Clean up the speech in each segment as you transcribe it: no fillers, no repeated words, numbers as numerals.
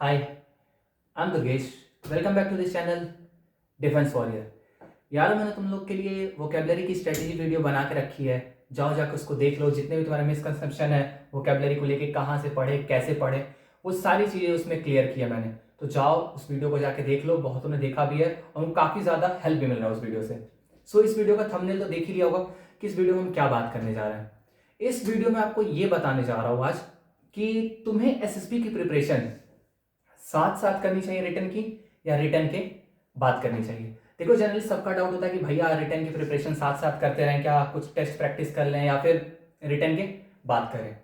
Hi, I'm Durgesh. Welcome back to this channel defence warrior. यार मैंने तुम लोग के लिए वोकेबलरी की स्ट्रेटेजी वीडियो बना के रखी है। जाओ जाकर उसको देख लो। जितने भी तुम्हारे मिसकंसेप्शन है वोकेबलरी को लेके, कहाँ से पढ़े कैसे पढ़े, वो सारी चीज़ें उसमें क्लियर किया मैंने। तो जाओ उस वीडियो को जाके देख लो। बहुतों ने देखा भी है और उनको काफ़ी ज़्यादा हेल्प भी मिल रहा है उस वीडियो से। सो इस वीडियो का थंबनेल तो देख ही लिया होगा कि इस वीडियो में हम क्या बात करने जा रहे हैं। इस वीडियो में आपको ये बताने जा रहा हूँ आज कि तुम्हें एसएसबी की प्रिपरेशन साथ साथ करनी चाहिए रिटर्न की, या रिटर्न के बाद करनी चाहिए। देखो जनरली सबका डाउट होता है कि भैया रिटर्न की प्रिपरेशन साथ साथ करते रहें क्या, कुछ टेस्ट प्रैक्टिस कर लें या फिर रिटर्न के बाद करें।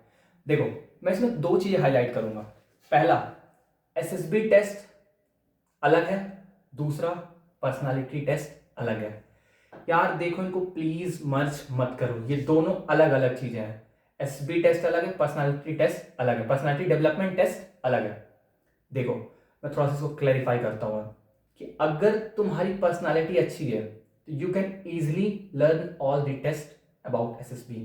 देखो मैं इसमें दो चीजें हाईलाइट करूंगा। पहला, एसएसबी टेस्ट अलग है, दूसरा पर्सनालिटी टेस्ट अलग है। यार देखो इनको प्लीज मर्ज मत करो, ये दोनों अलग अलग चीजें हैं। एसएसबी टेस्ट अलग है, पर्सनालिटी टेस्ट अलग है, पर्सनालिटी डेवलपमेंट टेस्ट अलग है। देखो मैं थोड़ा सा इसको क्लैरिफाई करता हूँ कि अगर तुम्हारी पर्सनालिटी अच्छी है तो you can easily learn all the test about SSB.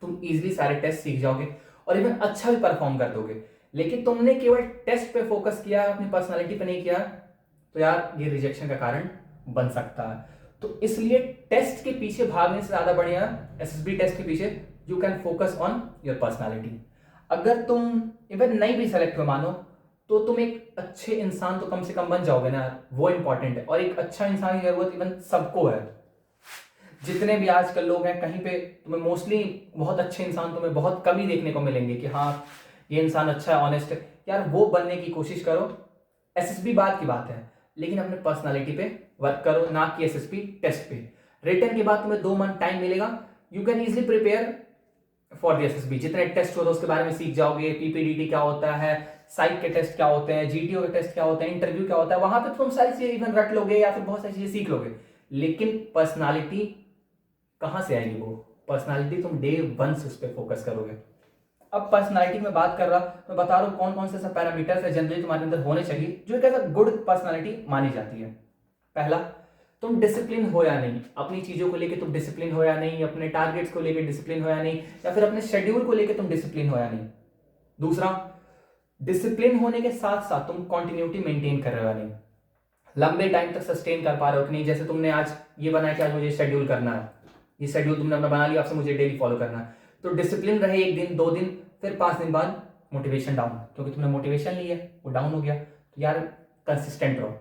तुम इजिली सारे टेस्ट सीख जाओगे और इवन अच्छा भी परफॉर्म कर दोगे। लेकिन तुमने केवल टेस्ट पे फोकस किया, अपनी पर्सनालिटी पे नहीं किया, तो यार ये रिजेक्शन का कारण बन सकता है। तो इसलिए टेस्ट के पीछे भागने से ज्यादा बढ़िया एसएसबी टेस्ट के पीछे you can focus on your personality. अगर तुम इवन नहीं भी सेलेक्ट हुए मानो, तो तुम एक अच्छे इंसान तो कम से कम बन जाओगे ना, वो इंपॉर्टेंट है। और एक अच्छा इंसान की जरूरत इवन सबको है। जितने भी आजकल लोग हैं कहीं पे तुम्हें मोस्टली बहुत अच्छे इंसान तुम्हें बहुत कम ही देखने को मिलेंगे कि हाँ ये इंसान अच्छा है, ऑनेस्ट है। यार वो बनने की कोशिश करो। एसएसबी बाद की बात है, लेकिन अपने पर्सनालिटी पे वर्क करो, ना कि एसएसबी टेस्ट पे। रिटर्न के बाद तुम्हें 2 मंथ टाइम मिलेगा। You can easily prepare for the SSB. जितने टेस्ट होते हैं उसके बारे में सीख जाओगे। पीपीडीटी क्या होता है, साइक के टेस्ट क्या होते हैं, जीटीओ के टेस्ट क्या होते हैं, इंटरव्यू क्या होता है, वहां पे तुम सारी चीजें इवन रट लोगे या फिर बहुत सारी चीजें सीख लोगे। लेकिन पर्सनालिटी कहां से आएगी? वो पर्सनालिटी तुम डे वन से उस पर फोकस करोगे। अब पर्सनालिटी में बात कर रहा, मैं बता रहा हूं कौन कौन से सब पैरामीटर्स है जनरली तुम्हारे अंदर होने चाहिए जो एक ऐसा गुड पर्सनालिटी मानी जाती है। पहला, तुम डिसिप्लिन हो या नहीं, अपनी चीजों को लेके तुम डिसिप्लिन हो या नहीं, अपने टारगेट्स को लेके डिसिप्लिन हो या नहीं, या फिर अपने शेड्यूल को लेके तुम डिसिप्लिन हो या नहीं। दूसरा, डिसिप्लिन होने के साथ साथ तुम कंटिन्यूटी मेंटेन कर रहे हो या नहीं, लंबे टाइम तक सस्टेन कर पा रहे हो कि नहीं। जैसे तुमने आज ये बनाया कि आज मुझे शेड्यूल करना है, ये शेड्यूल तुमने अपना बना लिया, आपसे मुझे डेली फॉलो करना है, तो डिसिप्लिन रहे 1 दिन 2 दिन, फिर 5 दिन बाद मोटिवेशन डाउन, क्योंकि तुमने मोटिवेशन ली है वो डाउन हो गया। तो यार कंसिस्टेंट रहो।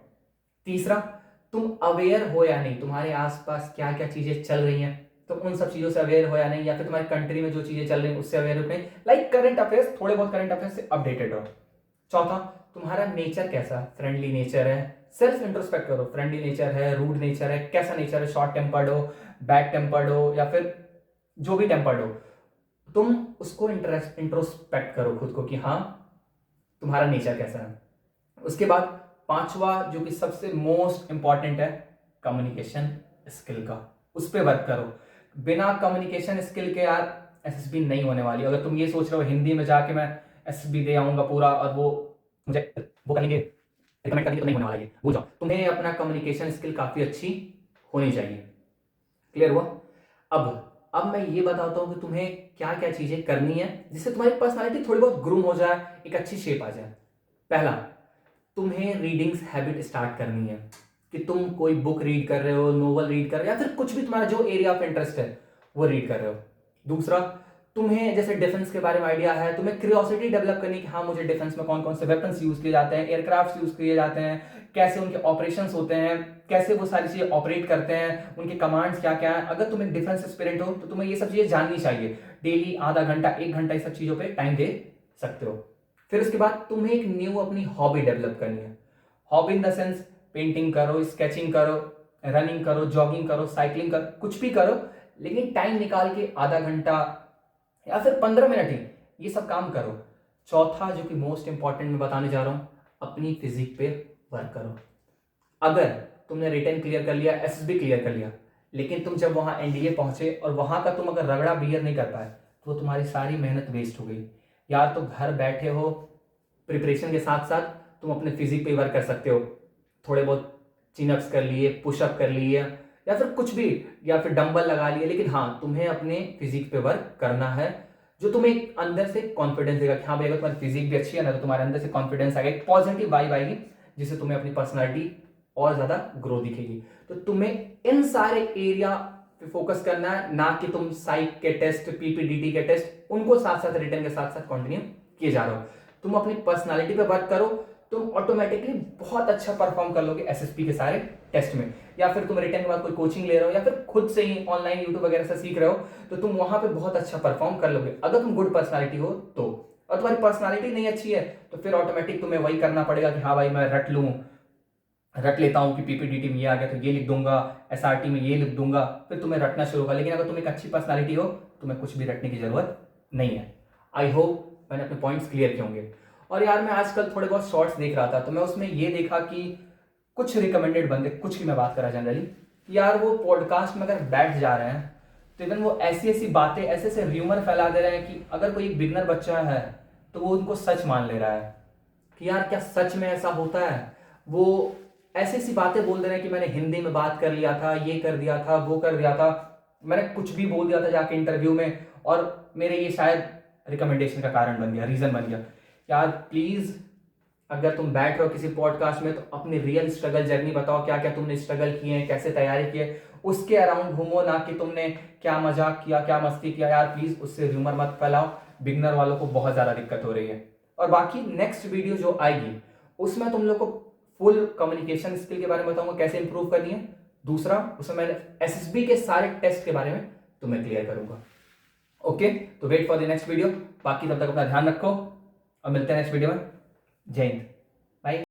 तीसरा, तुम अवेयर हो या नहीं, तुम्हारे आसपास क्या क्या चीजें चल रही हैं, तो उन सब चीजों से अवेयर हो या नहीं, या फिर तुम्हारी कंट्री में जो चीजें चल रही हैं उससे अवेयर हो नहीं, लाइक करंट अफेयर्स, थोड़े बहुत करंट अफेयर्स से अपडेटेड रहो। चौथा, तुम्हारा नेचर कैसा, फ्रेंडली नेचर है, सेल्फ इंट्रोस्पेक्ट करो। फ्रेंडली नेचर है, रूड नेचर है, कैसा नेचर है, शॉर्ट टेम्पर्ड हो, बैड टेम्पर्ड हो, या फिर जो भी टेम्पर्ड हो, तुम उसको इंट्रोस्पेक्ट करो खुद को कि हाँ तुम्हारा नेचर कैसा है। उसके बाद पांचवा जो कि सबसे मोस्ट इंपॉर्टेंट है, कम्युनिकेशन स्किल का, उस पर वर्क करो। बिना कम्युनिकेशन स्किल के यार एसएसबी नहीं होने वाली। अगर तुम ये सोच रहे हो हिंदी में जाके मैं एसएसबी दे आऊंगा पूरा और वो मुझे वो करेंगे रिकमेंड करेंगे, तो नहीं होने वाला ये, भूल जाओ। तुम्हें अपना कम्युनिकेशन स्किल काफी अच्छी होनी चाहिए। क्लियर हुआ? अब मैं ये बताता हूं कि तुम्हें क्या क्या चीजें करनी है जिससे तुम्हारी पर्सनालिटी थोड़ी बहुत ग्रूम हो जाए, एक अच्छी शेप आ जाए। पहला, तुम्हें रीडिंग्स हैबिट स्टार्ट करनी है कि तुम कोई बुक रीड कर रहे हो, नोवेल रीड कर रहे हो, या फिर कुछ भी तुम्हारा जो एरिया ऑफ इंटरेस्ट है वो रीड कर रहे हो। दूसरा, तुम्हें जैसे डिफेंस के बारे में आइडिया है, तुम्हें क्यूरियोसिटी डेवलप करनी कि हाँ मुझे डिफेंस में कौन कौन से वेपन्स यूज किए जाते हैं, एयरक्राफ्ट यूज किए जाते हैं, कैसे उनके ऑपरेशंस होते हैं, कैसे वो सारी चीजें ऑपरेट करते हैं, उनके कमांड्स क्या क्या है। अगर तुम एक डिफेंस एस्पिरेंट हो तो तुम्हें ये सब चीजें जाननी चाहिए। डेली आधा घंटा 1 घंटा इस सब चीजों पर टाइम दे सकते हो। फिर उसके बाद तुम्हें एक न्यू अपनी हॉबी डेवलप करनी है। Hobby in the sense painting करो, स्केचिंग करो, रनिंग करो, जॉगिंग करो, साइकिलिंग करो, कुछ भी करो, लेकिन टाइम निकाल के आधा घंटा या फिर 15 मिनट ही ये सब काम करो। चौथा जो कि मोस्ट इंपॉर्टेंट मैं बताने जा रहा हूं, अपनी फिजिक पे वर्क करो। अगर तुमने रिटर्न क्लियर कर लिया, एसएसबी क्लियर कर लिया, लेकिन तुम जब वहां एनडीए पहुंचे और वहां का तुम अगर रगड़ा बियर नहीं कर पाए, तो तुम्हारी सारी मेहनत वेस्ट हो गई। यार तो घर बैठे हो, प्रिपरेशन के साथ साथ तुम अपने फिजिक पे वर्क कर सकते हो। थोड़े बहुत चिनअप्स कर लिए, पुशअप कर लिए, या फिर कुछ भी, या फिर डंबल लगा लिए, लेकिन हाँ तुम्हें अपने फिजिक पे वर्क करना है। जो तुम्हें एक अंदर से कॉन्फिडेंस देगा कि हाँ भाई अगर तुम्हारी फिजिक भी अच्छी है ना तो तुम्हारे अंदर से कॉन्फिडेंस आएगा, एक पॉजिटिव वाइब आएगी जिससे तुम्हें अपनी पर्सनालिटी और ज्यादा ग्रो दिखेगी। तो तुम्हें इन सारे एरिया पे फोकस करना है, ना कि तुम साइक के टेस्ट, पीपीडीटी के टेस्ट उनको साथ साथ रिटर्न के साथ साथ कंटिन्यू किए जा रहे हो। तुम अपनी पर्सनालिटी पे वर्क करो, तुम ऑटोमेटिकली बहुत अच्छा परफॉर्म कर लोगे एसएसपी के सारे टेस्ट में। या फिर तुम रिटर्न के बाद कोई कोचिंग ले रहे हो या फिर खुद से ही ऑनलाइन यूट्यूब वगैरह से सीख रहे हो तो तुम वहां पे बहुत अच्छा परफॉर्म कर लोगे अगर तुम गुड पर्सनालिटी हो तो। और तुम्हारी पर्सनालिटी नहीं अच्छी है तो फिर ऑटोमेटिक तुम्हें वही करना पड़ेगा कि हाँ भाई मैं रट लेता हूँ कि पीपीडीटी में ये आ गया तो ये लिख दूंगा, एसआरटी में ये लिख दूंगा, फिर तुम्हें रटना शुरू होगा। लेकिन अगर तुम एक अच्छी पर्सनालिटी हो तुम्हें कुछ भी रटने की जरूरत नहीं है। आई होप मैंने अपने पॉइंट्स क्लियर किए होंगे। और यार मैं आजकल थोड़े बहुत शॉर्ट्स देख रहा था तो मैं उसमें ये देखा कि कुछ रिकमेंडेड बंदे, कुछ की मैं बात करा जनरली, यार वो पॉडकास्ट में अगर बैठ जा रहे हैं तो इवन वो ऐसी ऐसी बातें, ऐसे ऐसे र्यूमर फैला दे रहे हैं कि अगर कोई बिगनर बच्चा है तो वो उनको सच मान ले रहा है कि यार क्या सच में ऐसा होता है। वो ऐसी ऐसी बातें बोल दे रहे हैं कि मैंने हिंदी में बात कर लिया था, ये कर दिया था, वो कर दिया था, मैंने कुछ भी बोल दिया था जाके इंटरव्यू में और मेरे ये शायद रिकमेंडेशन का कारण बन गया, रीजन बन गया। यार प्लीज अगर तुम बैठ रहे हो किसी पॉडकास्ट में तो अपनी रियल स्ट्रगल जर्नी बताओ, क्या क्या तुमने स्ट्रगल किए हैं, कैसे तैयारी किए, उसके अराउंड घूमो, ना कि तुमने क्या मजाक किया, क्या मस्ती किया। यार प्लीज उससे र्यूमर मत फैलाओ, बिगनर वालों को बहुत ज्यादा दिक्कत हो रही है। और बाकी नेक्स्ट वीडियो जो आएगी उसमें तुम लोग को फुल कम्युनिकेशन स्किल के बारे में बताऊंगा कैसे इंप्रूव करनी है। दूसरा उसमें मैं एसएसबी के सारे टेस्ट के बारे में तुम्हें क्लियर करूंगा। ओके, तो wait for the next video. बाकी तब तक अपना ध्यान रखो और मिलते हैं नेक्स्ट वीडियो में। जय हिंद।